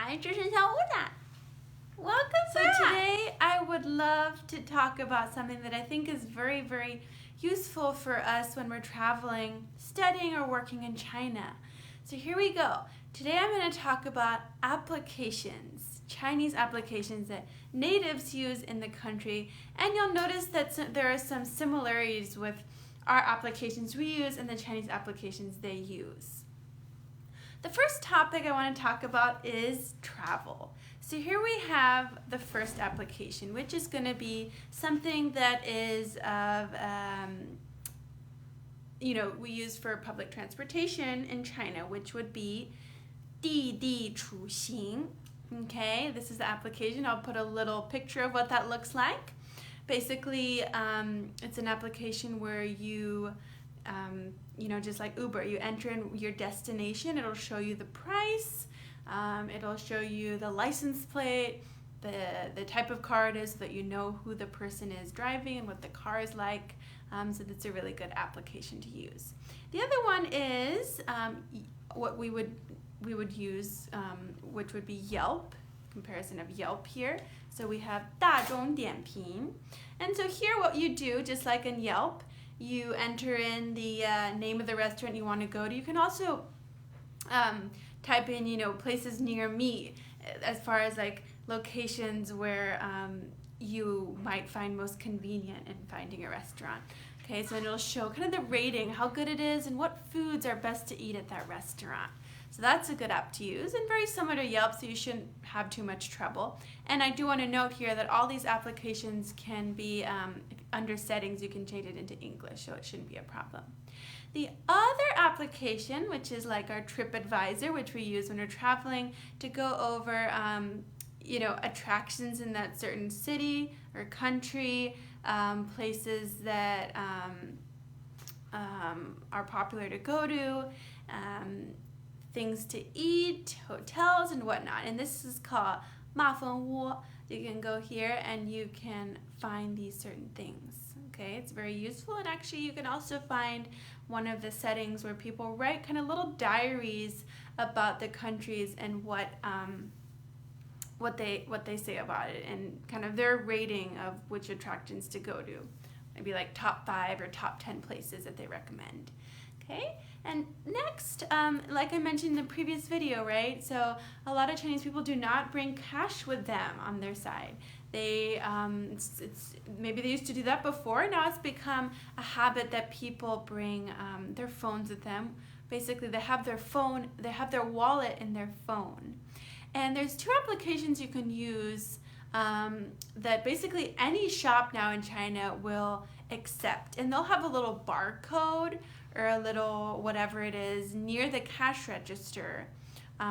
Hi, 这是小乌蛋. Welcome So back. today I would love to talk about something that I think is very, very useful for us when we're traveling, studying, or working in China. So here we go. Today I'm going to talk about applications, Chinese applications that natives use in the country. And you'll notice that there are some similarities with our applications we use and the Chinese applications they use. The first topic I want to talk about is travel. So here we have the first application, which is going to be something that is of, we use for public transportation in China, which would be 滴滴出行. Okay, this is the application. I'll put a little picture of what that looks like. Basically, it's an application where you just like Uber, you enter in your destination, it'll show you the price, it'll show you the license plate, the type of car it is so that you know who the person is driving and what the car is like, so that's a really good application to use. The other one is what we would use, which would be Yelp, comparison of Yelp here. So we have 大众点评, and so here what you do, just like in Yelp, you enter in the name of the restaurant you want to go to. You can also type in, places near me, as far as like locations where you might find most convenient in finding a restaurant. Okay, so it'll show kind of the rating, how good it is, and what foods are best to eat at that restaurant. So that's a good app to use, and very similar to Yelp, so you shouldn't have too much trouble. And I do want to note here that all these applications can be, under settings, you can change it into English, so it shouldn't be a problem. The other application, which is like our TripAdvisor, which we use when we're traveling to go over, attractions in that certain city or country, places that are popular to go to, things to eat, hotels, and whatnot. And this is called 麻蜂窝. You can go here and you can find these certain things. Okay, it's very useful, and actually you can also find one of the settings where people write kind of little diaries about the countries and what they say about it, and kind of their rating of which attractions to go to. Maybe like top 5 or top 10 places that they recommend. Okay, and next, like I mentioned in the previous video, right? So a lot of Chinese people do not bring cash with them on their side. They, maybe they used to do that before. Now it's become a habit that people bring their phones with them. Basically, they have their wallet in their phone. And there's 2 applications you can use that basically any shop now in China will accept. And they'll have a little barcode or a little whatever it is near the cash register,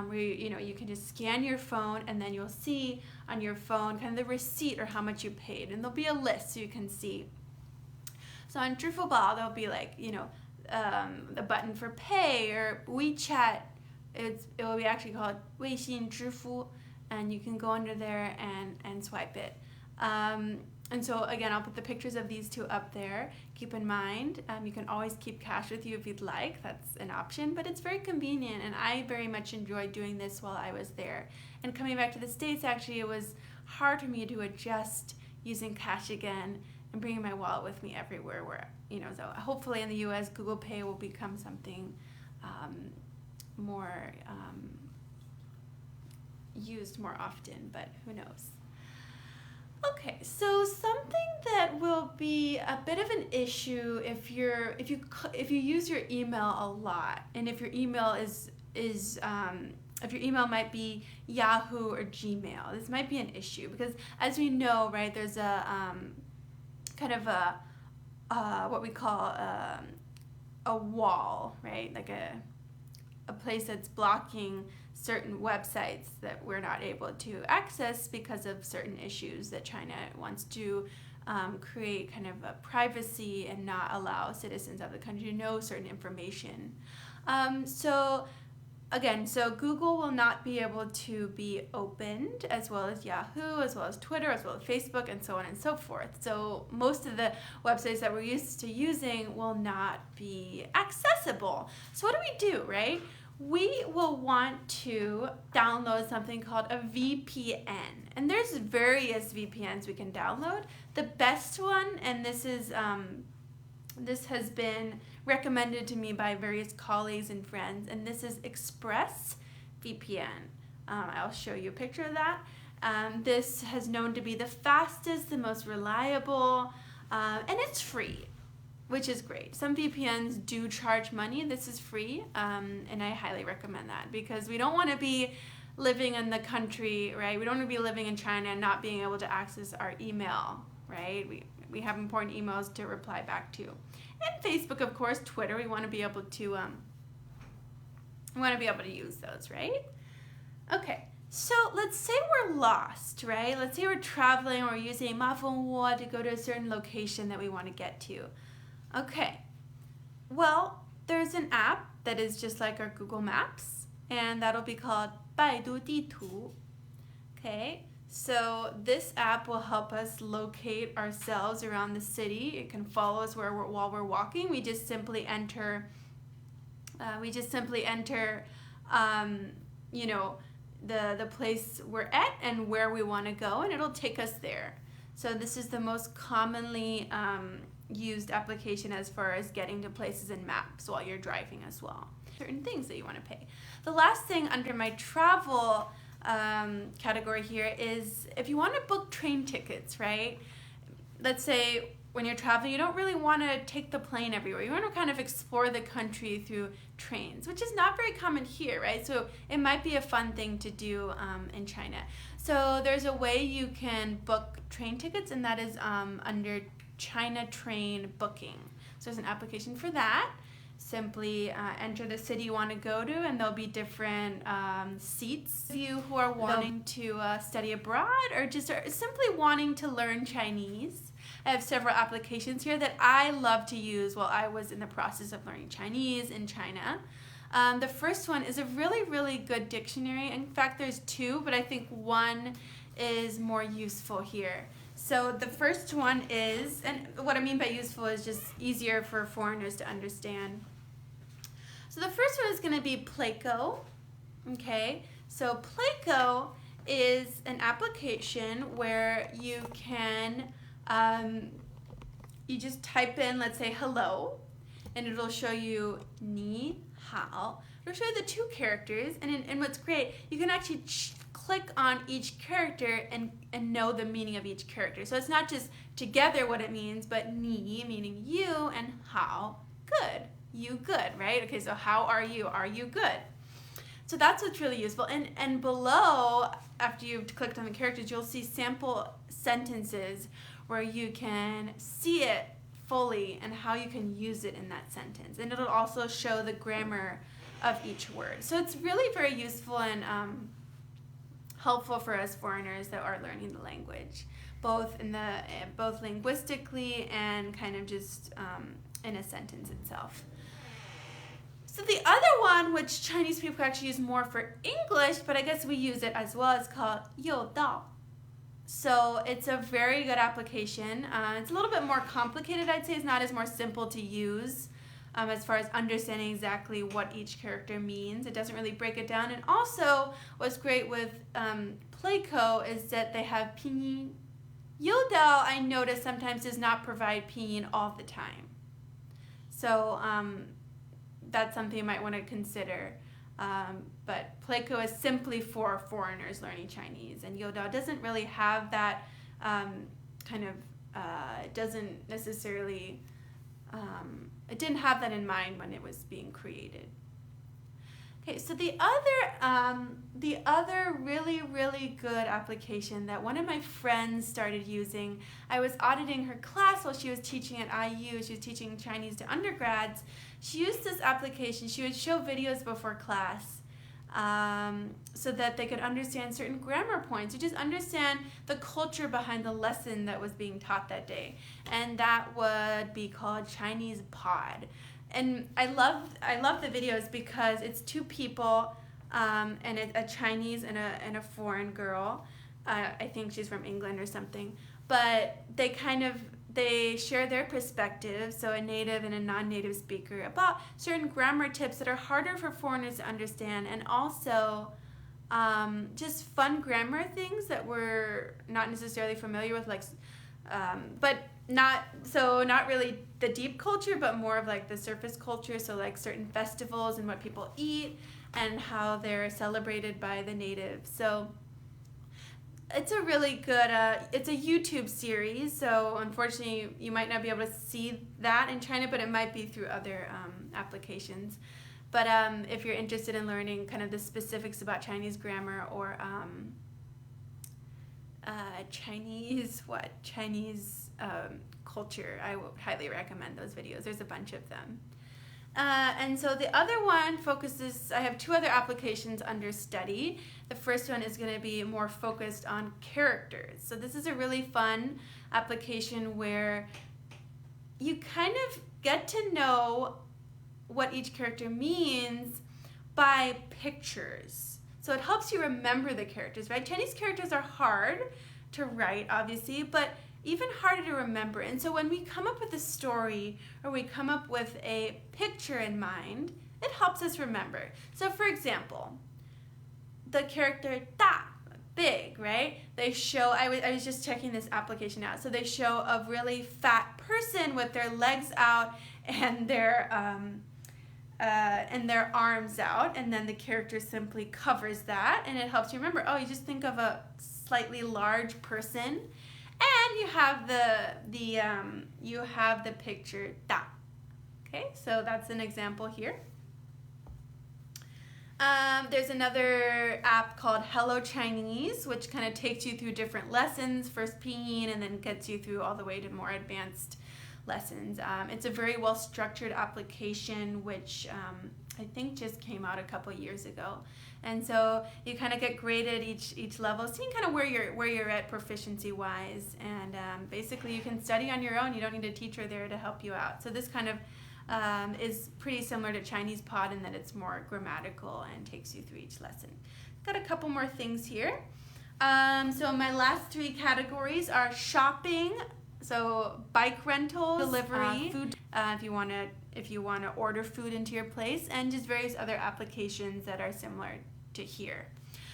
where you can just scan your phone, and then you'll see on your phone kind of the receipt or how much you paid, and there'll be a list so you can see. So on 支付宝 there'll be like the button for pay, or WeChat, it will be actually called 微信支付, and you can go under there and swipe it. And so again, I'll put the pictures of these 2 up there. Keep in mind, you can always keep cash with you if you'd like. That's an option, but it's very convenient, and I very much enjoyed doing this while I was there. And coming back to the States, actually, it was hard for me to adjust using cash again and bringing my wallet with me everywhere. So hopefully in the U.S., Google Pay will become something more used more often, but who knows. Okay, so something that will be a bit of an issue if you use your email a lot, and if your email if your email might be Yahoo or Gmail, this might be an issue, because as we know, right, there's a kind of a what we call a wall, right, like a place that's blocking certain websites that we're not able to access because of certain issues that China wants to create kind of a privacy and not allow citizens of the country to know certain information. So Google will not be able to be opened, as well as Yahoo, as well as Twitter, as well as Facebook, and so on and so forth. So most of the websites that we're used to using will not be accessible. So what do we do, right? we will want to download something called a VPN. And there's various VPNs we can download. The best one, and this has been recommended to me by various colleagues and friends, and this is ExpressVPN. I'll show you a picture of that. This has known to be the fastest, the most reliable, and it's free, which is great. Some VPNs do charge money. This is free, and I highly recommend that because we don't want to be living in the country, right? We don't want to be living in China and not being able to access our email, right? We have important emails to reply back to. And Facebook, of course, Twitter, we want to be able to use those, right? Okay. So let's say we're lost, right? Let's say we're traveling or we're using Mafengwo to go to a certain location that we want to get to. Okay, well, there's an app that is just like our Google Maps, and that'll be called Baidu Ditu. Okay, so this app will help us locate ourselves around the city. It can follow us while we're walking. We just simply enter, the place we're at and where we want to go, and it'll take us there. So this is the most commonly used application as far as getting to places in maps while you're driving as well. Certain things that you want to pay. The last thing under my travel category here is if you want to book train tickets, right? Let's say when you're traveling, you don't really want to take the plane everywhere. You want to kind of explore the country through trains, which is not very common here, right? So it might be a fun thing to do in China. So there's a way you can book train tickets, and that is under China Train Booking. So there's an application for that. Simply enter the city you want to go to, and there'll be different seats. You who are wanting to study abroad or just are simply wanting to learn Chinese, I have several applications here that I love to use while I was in the process of learning Chinese in China. The first one is a really, really good dictionary. In fact, there's two, but I think one is more useful here. So the first one is, and what I mean by useful is just easier for foreigners to understand. So the first one is going to be Pleco. Okay, so Pleco is an application where you can, you just type in, let's say, hello, and it'll show you ni hao. It'll show you the two characters, and what's great, you can actually click on each character and know the meaning of each character. So it's not just together what it means, but ni meaning you and hao, good, you good, right? Okay, so how are you? Are you good? So that's what's really useful. And below, after you've clicked on the characters, you'll see sample sentences where you can see it fully and how you can use it in that sentence. And it'll also show the grammar of each word. So it's really very useful and helpful for us foreigners that are learning the language, both linguistically and kind of just in a sentence itself. So the other one, which Chinese people actually use more for English, but I guess we use it as well, is called You Dao. So it's a very good application. It's a little bit more complicated, I'd say. It's not as more simple to use as far as understanding exactly what each character means. It doesn't really break it down. And also, what's great with Pleco is that they have pinyin. Youdao, I notice, sometimes does not provide pinyin all the time. So that's something you might want to consider. But Pleco is simply for foreigners learning Chinese, and Youdao doesn't really have that it doesn't necessarily, it didn't have that in mind when it was being created. Okay, so the other really, really good application that one of my friends started using, I was auditing her class while she was teaching at IU. She was teaching Chinese to undergrads. She used this application. She would show videos before class so that they could understand certain grammar points, or just understand the culture behind the lesson that was being taught that day. And that would be called Chinesepod. And I love the videos because it's two people, and it's a Chinese and a foreign girl. I think she's from England or something. But they kind of they share their perspective, so a native and a non-native speaker, about certain grammar tips that are harder for foreigners to understand, and also just fun grammar things that we're not necessarily familiar with, like, but not really the deep culture, but more of like the surface culture, so like certain festivals and what people eat and how they're celebrated by the natives. So it's a really good, it's a YouTube series, so unfortunately you might not be able to see that in China, but it might be through other applications. But if you're interested in learning kind of the specifics about Chinese grammar or Chinese culture, I would highly recommend those videos. There's a bunch of them. And so the other one focuses, I have two other applications under study. The first one is going to be more focused on characters. So this is a really fun application where you kind of get to know what each character means by pictures. So it helps you remember the characters, right? Chinese characters are hard to write, obviously, but even harder to remember. And so when we come up with a story or we come up with a picture in mind, it helps us remember. So for example, the character da, big, right? They show, I was just checking this application out. So they show a really fat person with their legs out and their arms out, and then the character simply covers that, and it helps you remember. Oh, you just think of a slightly large person, and you have the picture da. Okay, so that's an example here. There's another app called Hello Chinese, which kind of takes you through different lessons, first pinyin, and then gets you through all the way to more advanced lessons. It's a very well structured application, which I think just came out a couple years ago, and so you kind of get graded each level, seeing kind of where you're at proficiency wise, and basically you can study on your own. You don't need a teacher there to help you out. So this kind of is pretty similar to Chinesepod in that it's more grammatical and takes you through each lesson. Got a couple more things here. So my last three categories are shopping, so bike rentals, delivery, food, if you want to order food into your place, and just various other applications that are similar to here.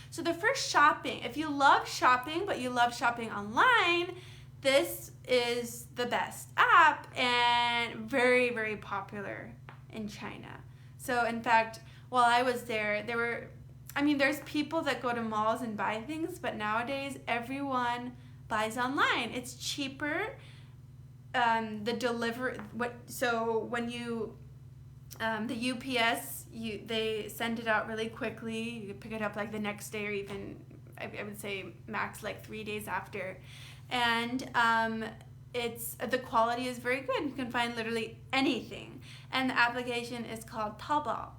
So the first, shopping. If you love shopping, but you love shopping online, this is the best app and very, very popular in China. So in fact, while I was there there's people that go to malls and buy things, but nowadays everyone buys online. It's cheaper. The UPS, they send it out really quickly. You can pick it up like the next day, or even I would say max like 3 days after. And the quality is very good. You can find literally anything. And the application is called Taobao.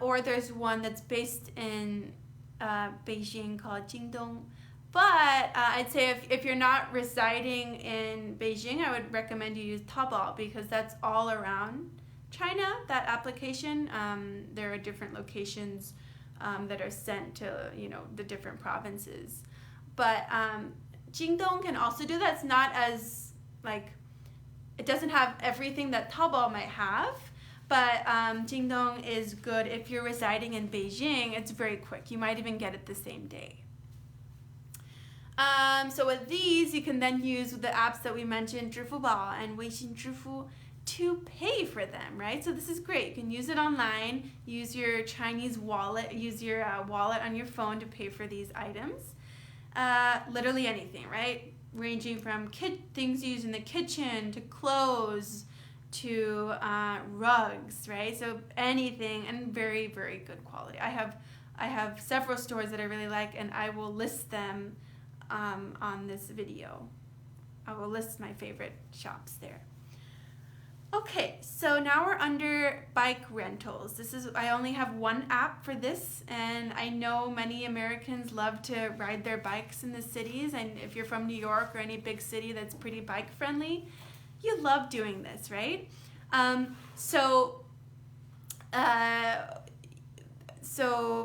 Or there's one that's based in Beijing called Jingdong. But I'd say if you're not residing in Beijing, I would recommend you use Taobao, because that's all around China, that application. There are different locations that are sent to, the different provinces. But Jingdong can also do that. It's not as, it doesn't have everything that Taobao might have, but Jingdong is good if you're residing in Beijing. It's very quick. You might even get it the same day. So with these, you can then use the apps that we mentioned, 支付宝 and 微信支付, to pay for them, right? So this is great. You can use it online, use your Chinese wallet, use your wallet on your phone to pay for these items. Literally anything, right? Ranging from things used in the kitchen to clothes to rugs, right? So anything, and very, very good quality. I have several stores that I really like, and I will list them on this video. I will list my favorite shops there. Okay, so now we're under bike rentals. I only have one app for this, and I know many Americans love to ride their bikes in the cities, and if you're from New York or any big city that's pretty bike friendly, you love doing this, right? So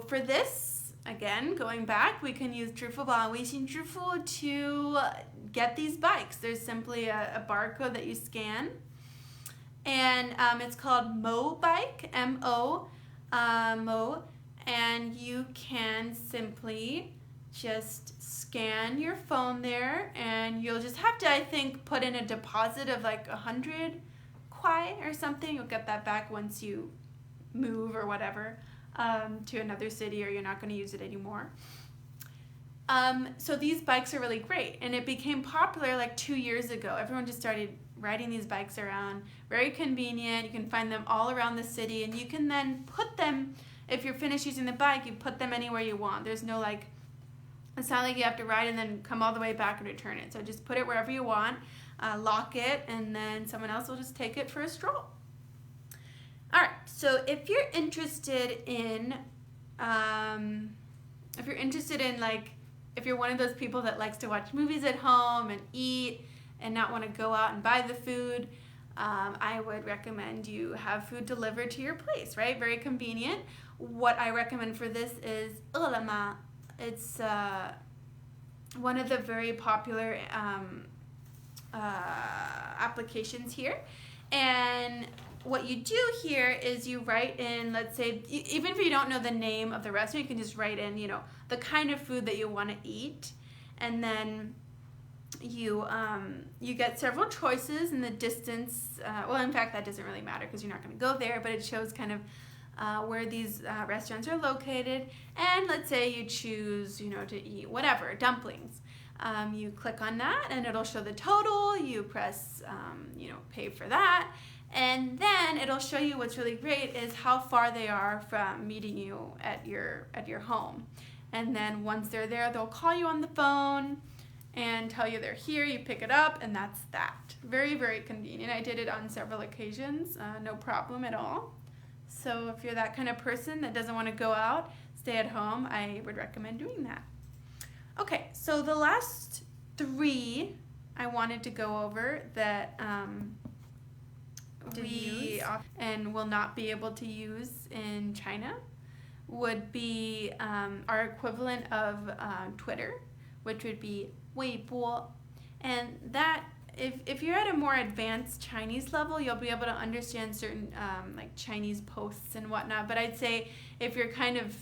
for this, again, going back, we can use 支付宝 and 微信支付 to get these bikes. There's simply a barcode that you scan, and it's called Mo Bike, M-O, Mo, and you can simply just scan your phone there, and you'll just have to, I think, put in a deposit of like 100 kwai or something. You'll get that back once you move or whatever to another city, or you're not going to use it anymore. So these bikes are really great, and it became popular like 2 years ago. Everyone just started riding these bikes around. Very convenient. You can find them all around the city, and you can then put them, if you're finished using the bike, you put them anywhere you want. There's no like, it's not like you have to ride and then come all the way back and return it. So just put it wherever you want, lock it, and then someone else will just take it for a stroll. All right, so if you're interested in like, if you're one of those people that likes to watch movies at home and eat and not want to go out and buy the food, I would recommend you have food delivered to your place, right? Very convenient. What I recommend for this is 饿了么. It's one of the very popular applications here. And what you do here is you write in, let's say, even if you don't know the name of the restaurant, you can just write in, you know, the kind of food that you want to eat, and then you get several choices in the distance. Well, in fact, that doesn't really matter because you're not going to go there, but it shows kind of where these restaurants are located. And let's say you choose, you know, to eat whatever, dumplings. You click on that, and it'll show the total. You press, you know, pay for that. And then it'll show you what's really great is how far they are from meeting you at your home. And then once they're there, they'll call you on the phone and tell you they're here. You pick it up, and that's that. Very, very convenient. I did it on several occasions, no problem at all. So if you're that kind of person that doesn't want to go out, stay at home, I would recommend doing that. Okay, so the last 3 I wanted to go over that we and will not be able to use in China would be our equivalent of Twitter, which would be 微博. And that, if you're at a more advanced Chinese level, you'll be able to understand certain like Chinese posts and whatnot. But I'd say if you're kind of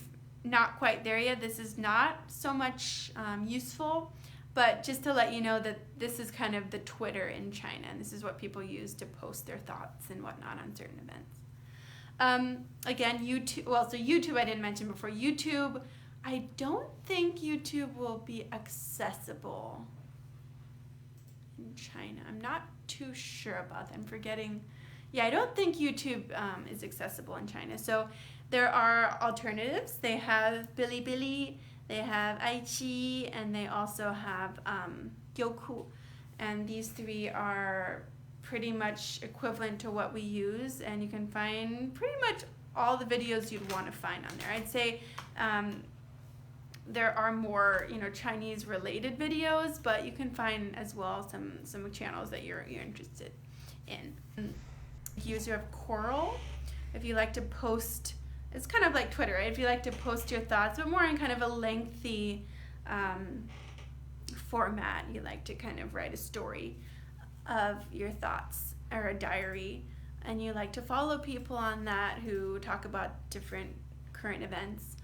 not quite there yet, this is not so much useful. But just to let you know that this is kind of the Twitter in China, and this is what people use to post their thoughts and whatnot on certain events. Again, YouTube, well, so YouTube I didn't mention before. YouTube, I don't think YouTube will be accessible in China. I'm not too sure about that. I'm forgetting. Yeah, I don't think YouTube is accessible in China. So there are alternatives. They have Bilibili, they have Aichi, and they also have Youku. And these 3 are pretty much equivalent to what we use, and you can find pretty much all the videos you'd want to find on there. I'd say there are more, you know, Chinese related videos, but you can find as well some channels that you're interested in. User of Coral, if you like to post, it's kind of like Twitter, right? If you like to post your thoughts, but more in kind of a lengthy format, you like to kind of write a story of your thoughts or a diary, and you like to follow people on that who talk about different current events,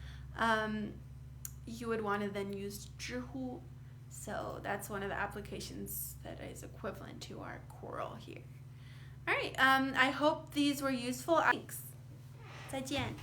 you would want to then use 知乎. So that's one of the applications that is equivalent to our Coral here. All right, I hope these were useful. Thanks. 再见.